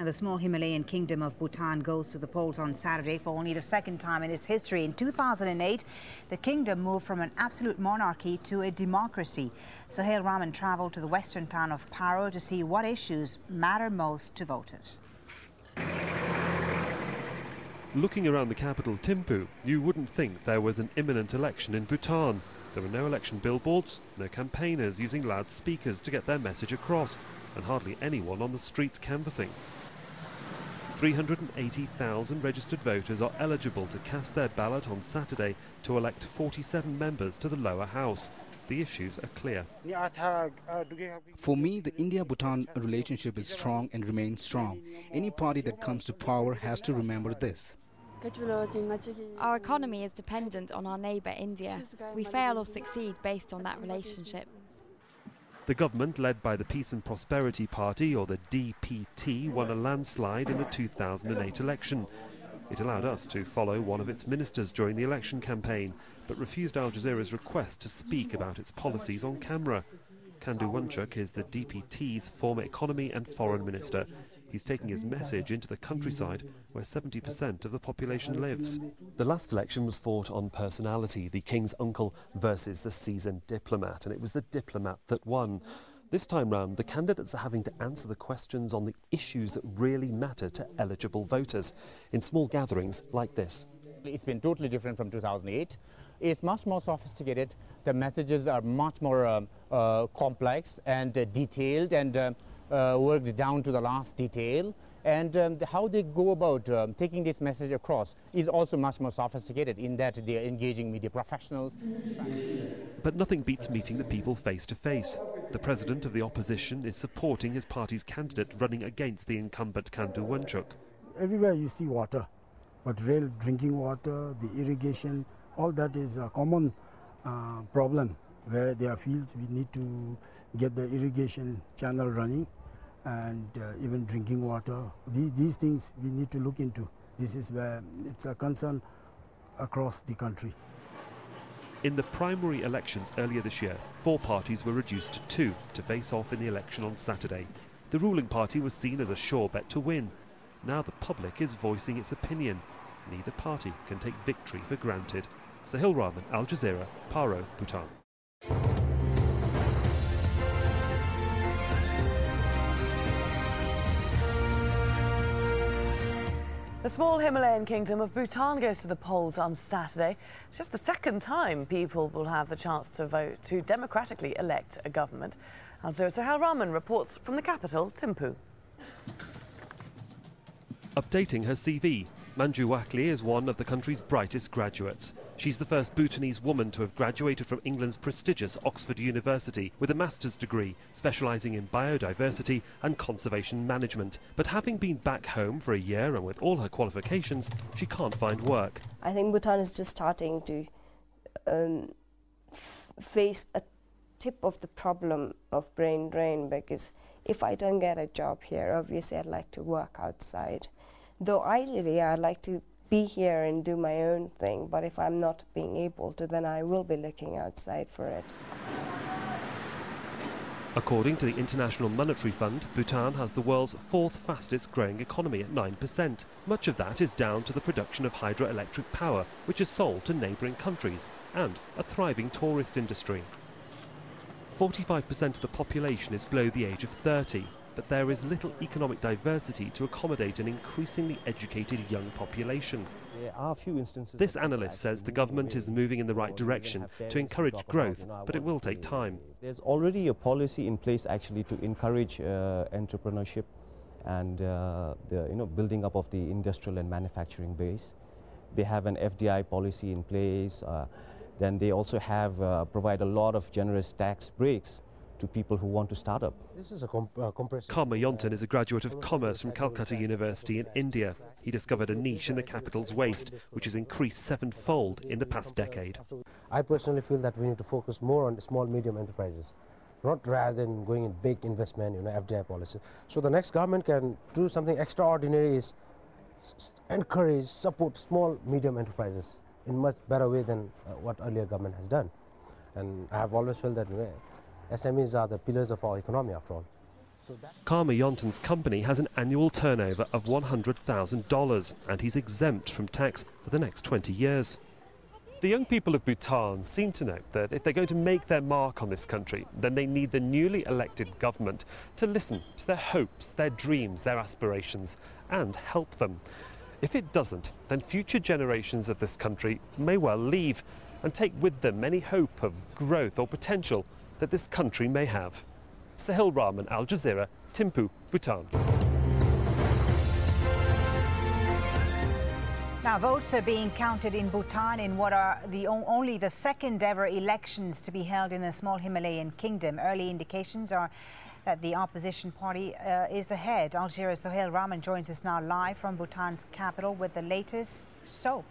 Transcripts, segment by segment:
And the small Himalayan kingdom of Bhutan goes to the polls on Saturday for only the second time in its history. In 2008, the kingdom moved from an absolute monarchy to a democracy. Sohail Rahman travelled to the western town of Paro to see what issues matter most to voters. Looking around the capital, Thimphu, you wouldn't think there was an imminent election in Bhutan. There were no election billboards, no campaigners using loudspeakers to get their message across, and hardly anyone on the streets canvassing. 380,000 registered voters are eligible to cast their ballot on Saturday to elect 47 members to the lower house. The issues are clear. For me, the India-Bhutan relationship is strong and remains strong. Any party that comes to power has to remember this. Our economy is dependent on our neighbour India. We fail or succeed based on that relationship. The government, led by the Peace and Prosperity Party, or the DPT, won a landslide in the 2008 election. It allowed us to follow one of its ministers during the election campaign, but refused Al Jazeera's request to speak about its policies on camera. Khandu Wanchuk is the DPT's former economy and foreign minister. He's taking his message into the countryside, where 70% of the population lives. The last election was fought on personality, the king's uncle versus the seasoned diplomat, and it was the diplomat that won. This time round, the candidates are having to answer the questions on the issues that really matter to eligible voters in small gatherings like this. It's been totally different from 2008. It's much more sophisticated. The messages are much more complex and detailed and worked down to the last detail. And how they go about taking this message across is also much more sophisticated in that they're engaging media professionals. But nothing beats meeting the people face to face. The president of the opposition is supporting his party's candidate running against the incumbent Khandu Wanchuk. Everywhere you see water, but real drinking water, the irrigation, all that is a common problem. Where there are fields, we need to get the irrigation channel running, and even drinking water. These things we need to look into. This is where it's a concern across the country. In the primary elections earlier this year, 4 parties were reduced to 2 to face off in the election on Saturday. The ruling party was seen as a sure bet to win. Now the public is voicing its opinion. Neither party can take victory for granted. Sohail Rahman, Al Jazeera, Paro, Bhutan. The small Himalayan kingdom of Bhutan goes to the polls on Saturday. It's just the second time people will have the chance to vote to democratically elect a government. And so Sohail Rahman reports from the capital, Thimphu. Updating her CV, Manju Wakli is one of the country's brightest graduates. She's the first Bhutanese woman to have graduated from England's prestigious Oxford University with a master's degree specialising in biodiversity and conservation management. But having been back home for a year and with all her qualifications, she can't find work. I think Bhutan is just starting to face a tip of the problem of brain drain, because if I don't get a job here, obviously I'd like to work outside. Though ideally I'd like to be here and do my own thing, but if I'm not being able to, then I will be looking outside for it. According to the International Monetary Fund, Bhutan has the world's 4th fastest growing economy at 9%. Much of that is down to the production of hydroelectric power, which is sold to neighbouring countries, and a thriving tourist industry. 45% of the population is below the age of 30. But there is little economic diversity to accommodate an increasingly educated young population. There are a few instances. This analyst says the government is moving in the right direction to encourage growth, but it will take time. There's already a policy in place actually to encourage entrepreneurship and building up of the industrial and manufacturing base. They have an FDI policy in place. Then they also have provide a lot of generous tax breaks to people who want to start up. This is a comprehensive. Karma Yontan is a graduate of commerce from Calcutta University in India. He discovered a niche in the capital's waste, which has increased 7-fold in the past decade. I personally feel that we need to focus more on small, medium enterprises, not rather than going in big investment, FDI policy. So the next government can do something extraordinary, is encourage, support small, medium enterprises in much better way than what earlier government has done. And I have always felt that SMEs are the pillars of our economy after all. Karma Yonton's company has an annual turnover of $100,000 and he's exempt from tax for the next 20 years. The young people of Bhutan seem to know that if they're going to make their mark on this country, then they need the newly elected government to listen to their hopes, their dreams, their aspirations, and help them. If it doesn't, then future generations of this country may well leave and take with them any hope of growth or potential that this country may have. Sahil Rahman, Al Jazeera, Thimphu, Bhutan. Now, votes are being counted in Bhutan in what are only the second ever elections to be held in the small Himalayan kingdom. Early indications are that the opposition party is ahead. Al Jazeera's Sahil Rahman joins us now live from Bhutan's capital with the latest. So,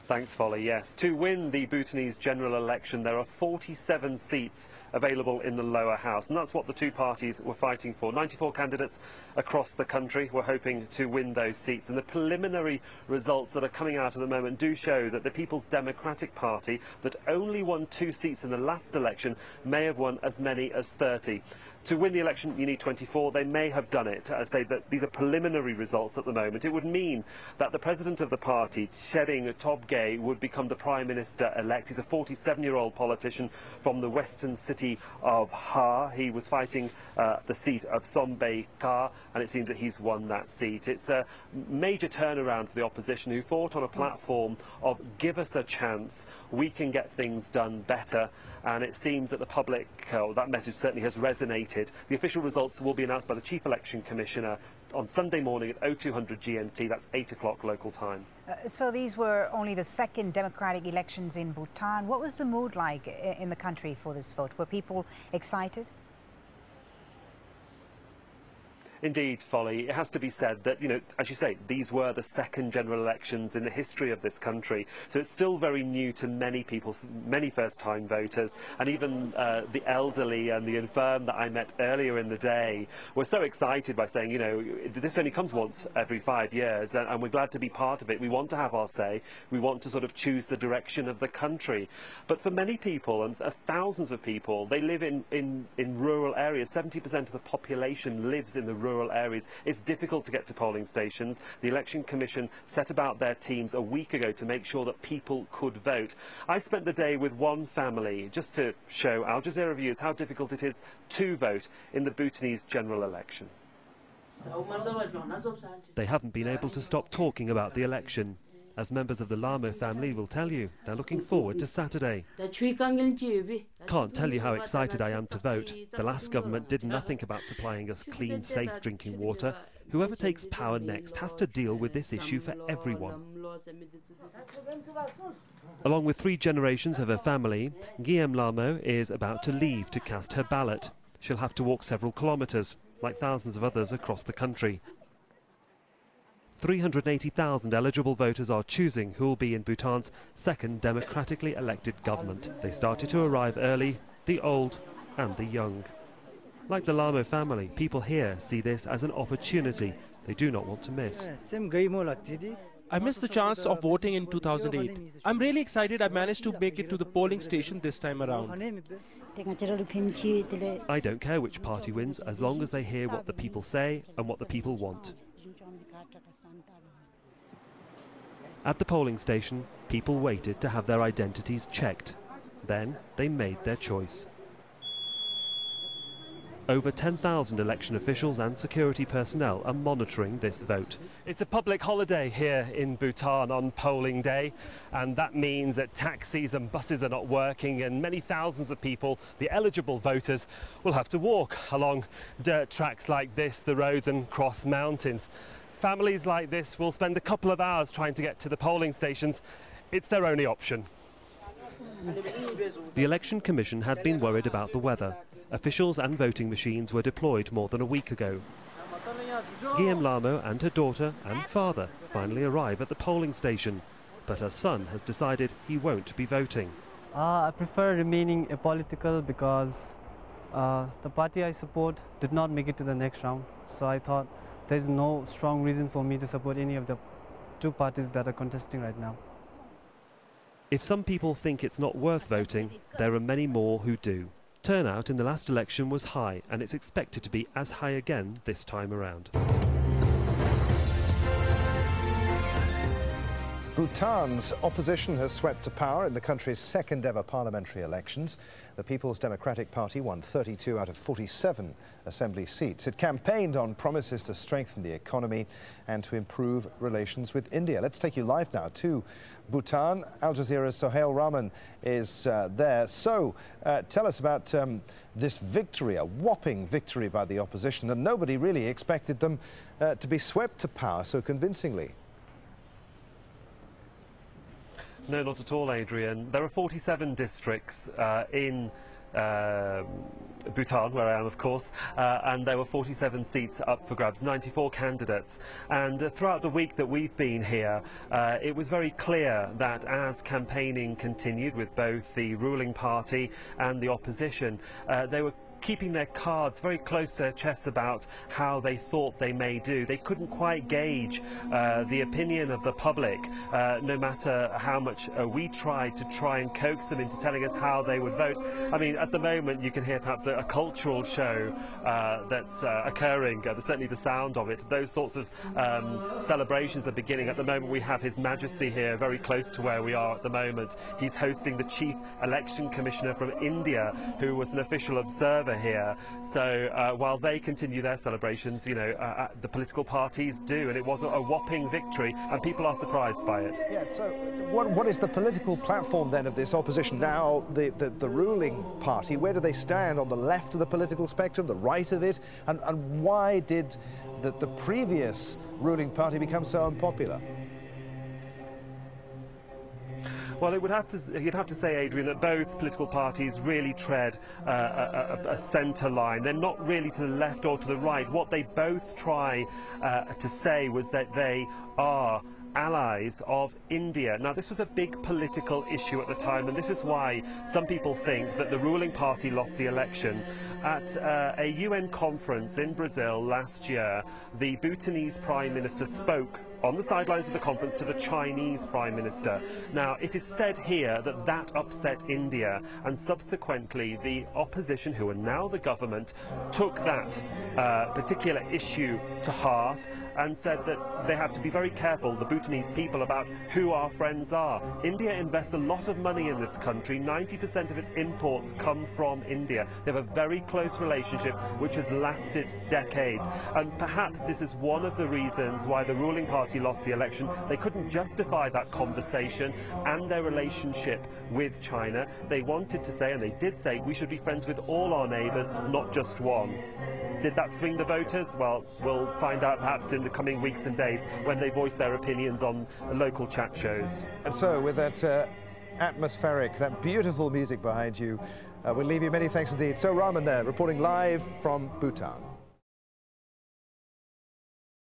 Thanks, Folly. Yes, to win the Bhutanese general election, there are 47 seats available in the lower house, and that's what the two parties were fighting for. 94 candidates across the country were hoping to win those seats, and the preliminary results that are coming out at the moment do show that the People's Democratic Party, that only won 2 seats in the last election, may have won as many as 30. To win the election, you need 24. They may have done it. I say that these are preliminary results at the moment. It would mean that the president of the party, Shering Tobgay, would become the prime minister-elect. He's a 47-year-old politician from the western city of Ha. He was fighting the seat of Sombay Ka, and it seems that he's won that seat. It's a major turnaround for the opposition, who fought on a platform of give us a chance, we can get things done better. And it seems that the public, that message certainly has resonated. The official results will be announced by the Chief Election Commissioner on Sunday morning at 0200 GMT, that's 8 o'clock local time. So these were only the second democratic elections in Bhutan. What was the mood like in the country for this vote? Were people excited? Indeed, Folly. It has to be said that, you know, as you say, these were the second general elections in the history of this country. So it's still very new to many people, many first-time voters, and even the elderly and the infirm that I met earlier in the day were so excited by saying, you know, this only comes once every 5 years, and we're glad to be part of it. We want to have our say. We want to sort of choose the direction of the country. But for many people, and thousands of people, they live in rural areas. 70% of the population lives in the rural areas. It's difficult to get to polling stations. The Election Commission set about their teams a week ago to make sure that people could vote. I spent the day with one family just to show Al Jazeera viewers how difficult it is to vote in the Bhutanese general election. They haven't been able to stop talking about the election. As members of the Lamo family will tell you, they're looking forward to Saturday. Can't tell you how excited I am to vote. The last government did nothing about supplying us clean, safe drinking water. Whoever takes power next has to deal with this issue for everyone. Along with 3 generations of her family, Guillaume Lamo is about to leave to cast her ballot. She'll have to walk several kilometres, like thousands of others across the country. 380,000 eligible voters are choosing who will be in Bhutan's second democratically elected government. They started to arrive early, the old and the young. Like the Lamo family, people here see this as an opportunity they do not want to miss. I missed the chance of voting in 2008. I'm really excited I managed to make it to the polling station this time around. I don't care which party wins as long as they hear what the people say and what the people want. At the polling station, people waited to have their identities checked. Then they made their choice. Over 10,000 election officials and security personnel are monitoring this vote. It's a public holiday here in Bhutan on polling day, and that means that taxis and buses are not working, and many thousands of people, the eligible voters, will have to walk along dirt tracks like this, the roads, and cross mountains. Families like this will spend a couple of hours trying to get to the polling stations. It's their only option. The Election Commission had been worried about the weather. Officials and voting machines were deployed more than a week ago. Guillaume Lamo and her daughter and father finally arrive at the polling station, but her son has decided he won't be voting. I prefer remaining apolitical because the party I support did not make it to the next round, so I thought there's no strong reason for me to support any of the 2 parties that are contesting right now. If some people think it's not worth voting, there are many more who do. Turnout in the last election was high, and it's expected to be as high again this time around. Bhutan's opposition has swept to power in the country's second ever parliamentary elections. The People's Democratic Party won 32 out of 47 assembly seats. It campaigned on promises to strengthen the economy and to improve relations with India. Let's take you live now to Bhutan. Al Jazeera's Sohail Rahman is there. So, tell us about this victory, a whopping victory by the opposition, and nobody really expected them to be swept to power so convincingly. No, not at all, Adrian. There are 47 districts in Bhutan, where I am, of course, and there were 47 seats up for grabs, 94 candidates. And throughout the week that we've been here, it was very clear that as campaigning continued with both the ruling party and the opposition, they were keeping their cards very close to their chests about how they thought they may do. They couldn't quite gauge the opinion of the public, no matter how much we tried to try and coax them into telling us how they would vote. I mean, at the moment you can hear perhaps a cultural show that's occurring, certainly the sound of it. Those sorts of celebrations are beginning. At the moment we have His Majesty here, very close to where we are at the moment. He's hosting the Chief Election Commissioner from India, who was an official observer here. So while they continue their celebrations, you know, the political parties do, and it was a whopping victory, and people are surprised by it. Yeah, so what is the political platform then of this opposition? Now, the ruling party, where do they stand? On the left of the political spectrum, the right of it? And why did the previous ruling party become so unpopular? Well, you'd have to say, Adrian, that both political parties really tread a centre line. They're not really to the left or to the right. What they both try to say was that they are allies of India. Now, this was a big political issue at the time, and this is why some people think that the ruling party lost the election. At a UN conference in Brazil last year, the Bhutanese Prime Minister spoke on the sidelines of the conference to the Chinese Prime Minister. Now, it is said here that that upset India, and subsequently the opposition, who are now the government, took that particular issue to heart and said that they have to be very careful, the Bhutanese people, about who our friends are. India invests a lot of money in this country. 90% of its imports come from India. They have a very close relationship which has lasted decades, and perhaps this is one of the reasons why the ruling party lost the election. They couldn't justify that conversation and their relationship with China. They wanted to say, and they did say, we should be friends with all our neighbours, not just one. Did that swing the voters? Well, we'll find out perhaps in the coming weeks and days when they voice their opinions on local chat shows. And so, with that atmospheric, that beautiful music behind you, we'll leave you. Many thanks indeed. So Rahman there, reporting live from Bhutan.